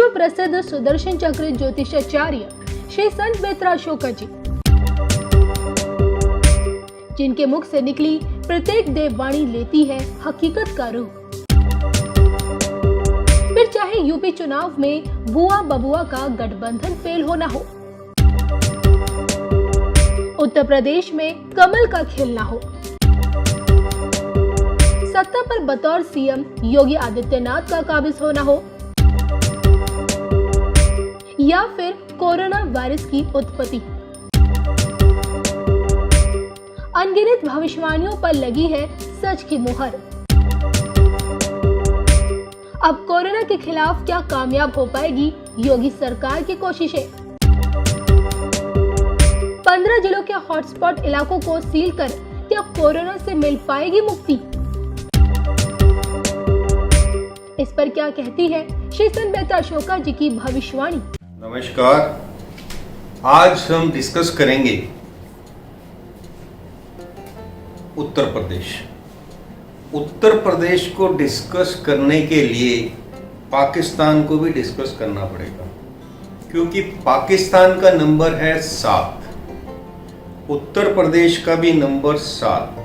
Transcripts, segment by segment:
विश्व प्रसिद्ध सुदर्शन चक्र ज्योतिषाचार्य श्री संत बेत्राशोका जी, जिनके मुख से निकली प्रत्येक देववाणी लेती है हकीकत का रूप। फिर चाहे यूपी चुनाव में बुआ बबुआ का गठबंधन फेल होना हो, उत्तर प्रदेश में कमल का खिलना हो, सत्ता पर बतौर सीएम योगी आदित्यनाथ का काबिज होना हो, या फिर कोरोना वायरस की उत्पत्ति, अनगिनत भविष्यवाणियों पर लगी है सच की मुहर। अब कोरोना के खिलाफ क्या कामयाब हो पाएगी योगी सरकार की कोशिशें? 15 जिलों के हॉटस्पॉट इलाकों को सील कर क्या कोरोना से मिल पाएगी मुक्ति? इस पर क्या कहती है श्री संत बेत्राशोका जी की भविष्यवाणी? नमस्कार, आज हम डिस्कस करेंगे उत्तर प्रदेश। उत्तर प्रदेश को डिस्कस करने के लिए पाकिस्तान को भी डिस्कस करना पड़ेगा, क्योंकि पाकिस्तान का नंबर है 7, उत्तर प्रदेश का भी नंबर 7।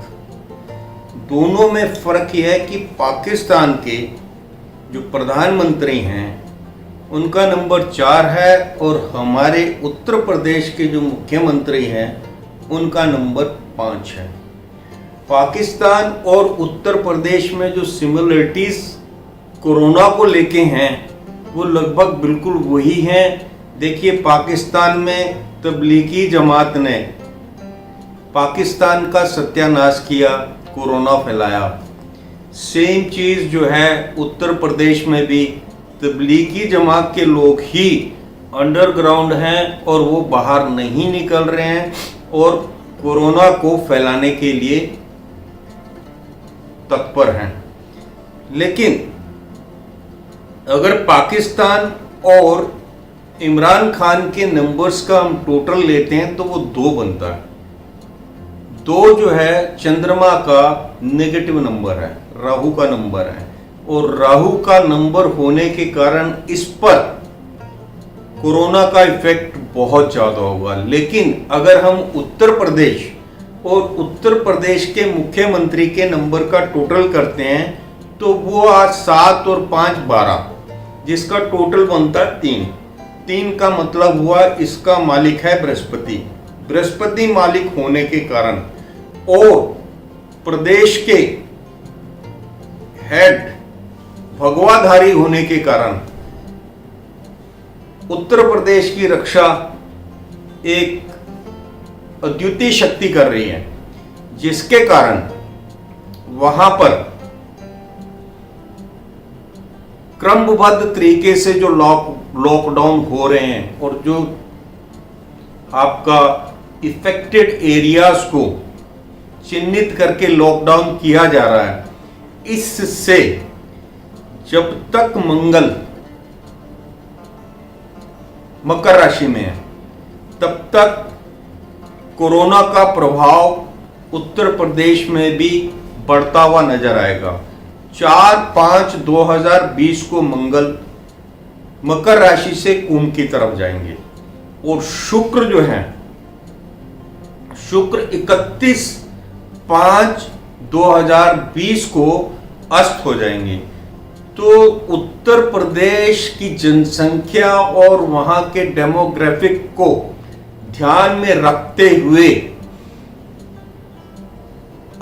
दोनों में फर्क यह है कि पाकिस्तान के जो प्रधानमंत्री हैं उनका नंबर 4 है और हमारे उत्तर प्रदेश के जो मुख्यमंत्री हैं उनका नंबर 5 है। पाकिस्तान और उत्तर प्रदेश में जो सिमिलरिटीज कोरोना को लेके हैं वो लगभग बिल्कुल वही हैं। देखिए, पाकिस्तान में तबलीगी जमात ने पाकिस्तान का सत्यानाश किया, कोरोना फैलाया। सेम चीज़ जो है उत्तर प्रदेश में भी तबलीगी जमात के लोग ही अंडरग्राउंड हैं और वो बाहर नहीं निकल रहे हैं और कोरोना को फैलाने के लिए तत्पर हैं। लेकिन अगर पाकिस्तान और इमरान खान के नंबर्स का हम टोटल लेते हैं तो वो 2 बनता है। 2 जो है चंद्रमा का नेगेटिव नंबर है, राहु का नंबर है, और राहु का नंबर होने के कारण इस पर कोरोना का इफेक्ट बहुत ज्यादा होगा। लेकिन अगर हम उत्तर प्रदेश और उत्तर प्रदेश के मुख्यमंत्री के नंबर का टोटल करते हैं तो वो आज 7 और 5 12, जिसका टोटल बनता है 3। 3 का मतलब हुआ इसका मालिक है बृहस्पति। बृहस्पति मालिक होने के कारण और प्रदेश के हेड भगवाधारी होने के कारण उत्तर प्रदेश की रक्षा एक अद्वितीय शक्ति कर रही है, जिसके कारण वहां पर क्रमबद्ध तरीके से जो लॉकडाउन हो रहे हैं और जो आपका इफेक्टेड एरियाज को चिन्हित करके लॉकडाउन किया जा रहा है, इससे जब तक मंगल मकर राशि में है तब तक कोरोना का प्रभाव उत्तर प्रदेश में भी बढ़ता हुआ नजर आएगा। 4/5/2020 को मंगल मकर राशि से कुंभ की तरफ जाएंगे और शुक्र जो है, शुक्र 31/5/2020 को अस्त हो जाएंगे। तो उत्तर प्रदेश की जनसंख्या और वहां के डेमोग्राफिक को ध्यान में रखते हुए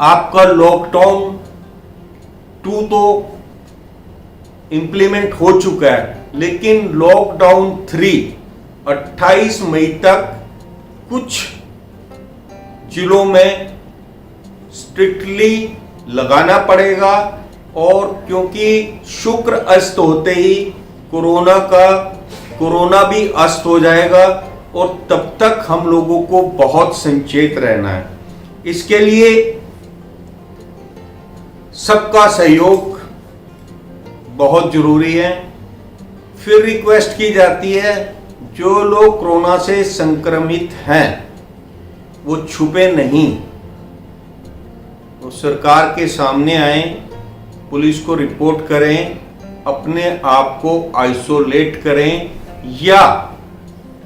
आपका लॉकडाउन 2 तो इंप्लीमेंट हो चुका है, लेकिन लॉकडाउन 3 28 मई तक कुछ जिलों में स्ट्रिक्टली लगाना पड़ेगा। और क्योंकि शुक्र अस्त होते ही कोरोना भी अस्त हो जाएगा और तब तक हम लोगों को बहुत सचेत रहना है। इसके लिए सबका सहयोग बहुत जरूरी है। फिर रिक्वेस्ट की जाती है, जो लोग कोरोना से संक्रमित हैं वो छुपे नहीं, वो सरकार के सामने आए, पुलिस को रिपोर्ट करें अपने आप को आइसोलेट करें या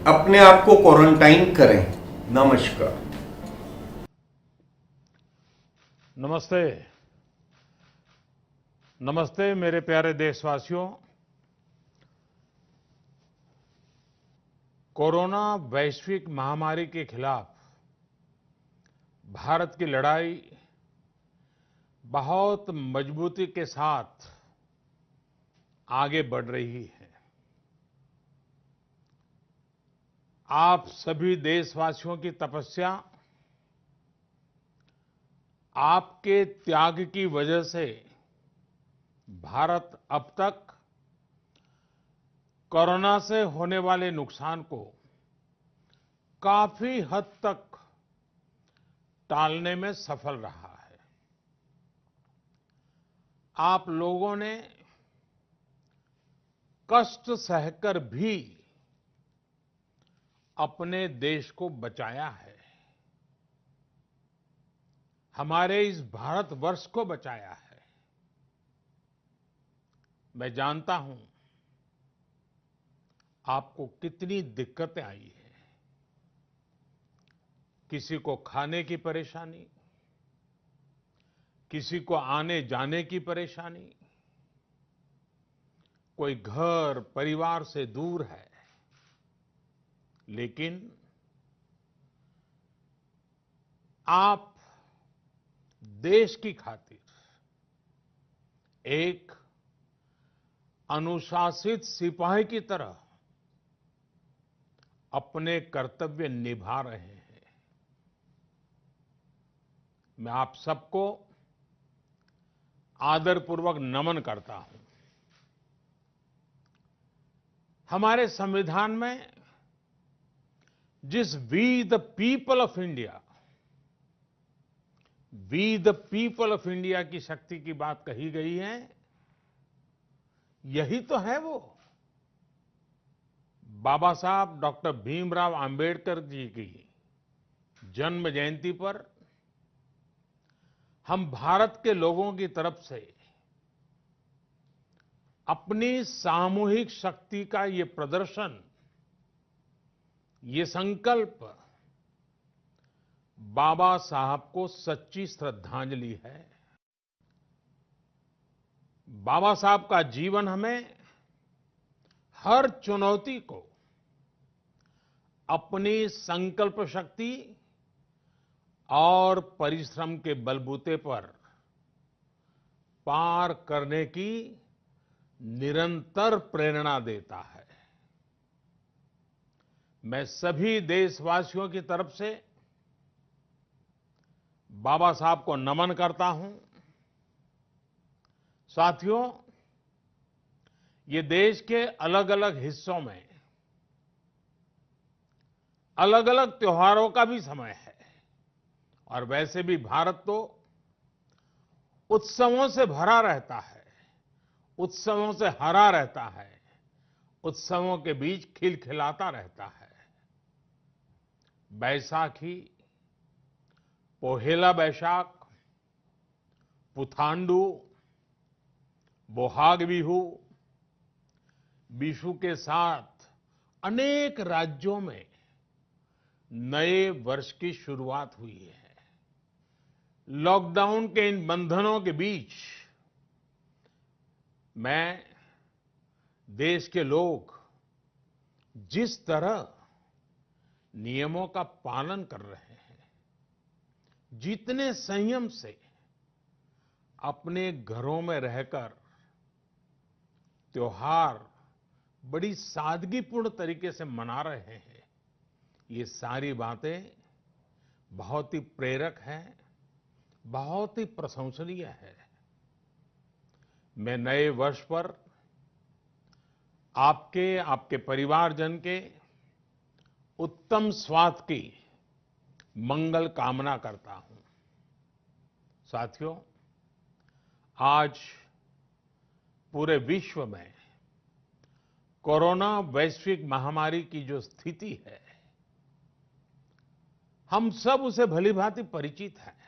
अपने आप को क्वारंटाइन करें। नमस्कार। नमस्ते। नमस्ते मेरे प्यारे देशवासियों। कोरोना वैश्विक महामारी के खिलाफ भारत की लड़ाई बहुत मजबूती के साथ आगे बढ़ रही है। आप सभी देशवासियों की तपस्या, आपके त्याग की वजह से भारत अब तक कोरोना से होने वाले नुकसान को काफी हद तक टालने में सफल रहा है। आप लोगों ने कष्ट सहकर भी अपने देश को बचाया है, हमारे इस भारतवर्ष को बचाया है। मैं जानता हूं आपको कितनी दिक्कतें आई हैं। किसी को खाने की परेशानी, किसी को आने जाने की परेशानी, कोई घर परिवार से दूर है, लेकिन आप देश की खातिर एक अनुशासित सिपाही की तरह अपने कर्तव्य निभा रहे हैं। मैं आप सबको आदरपूर्वक नमन करता हूं। हमारे संविधान में जिस we the people of India, we the people of India की शक्ति की बात कही गई है, यही तो है वो। बाबा साहब डॉक्टर भीमराव अंबेडकर जी की जन्म जयंती पर हम भारत के लोगों की तरफ से अपनी सामूहिक शक्ति का ये प्रदर्शन, ये संकल्प बाबा साहब को सच्ची श्रद्धांजलि है। बाबा साहब का जीवन हमें हर चुनौती को अपनी संकल्प शक्ति और परिश्रम के बलबूते पर पार करने की निरंतर प्रेरणा देता है। मैं सभी देशवासियों की तरफ से बाबा साहब को नमन करता हूं। साथियों, ये देश के अलग अलग हिस्सों में अलग अलग त्योहारों का भी समय है, और वैसे भी भारत तो उत्सवों से भरा रहता है, उत्सवों से हरा रहता है, उत्सवों के बीच खिलखिलाता रहता है। बैसाखी, पोहेला बैशाख, पुथांडू, बोहाग बिहू, बिशु के साथ अनेक राज्यों में नए वर्ष की शुरुआत हुई है। लॉकडाउन के इन बंधनों के बीच मैं देश के लोग जिस तरह नियमों का पालन कर रहे हैं, जितने संयम से अपने घरों में रहकर त्योहार बड़ी सादगीपूर्ण तरीके से मना रहे हैं, ये सारी बातें बहुत ही प्रेरक हैं, बहुत ही प्रशंसनीय है। मैं नए वर्ष पर आपके परिवारजन के उत्तम स्वास्थ्य की मंगल कामना करता हूं। साथियों, आज पूरे विश्व में कोरोना वैश्विक महामारी की जो स्थिति है, हम सब उसे भलीभांति परिचित हैं।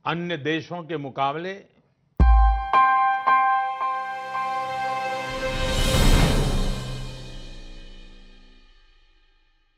अन्य देशों के मुकाबले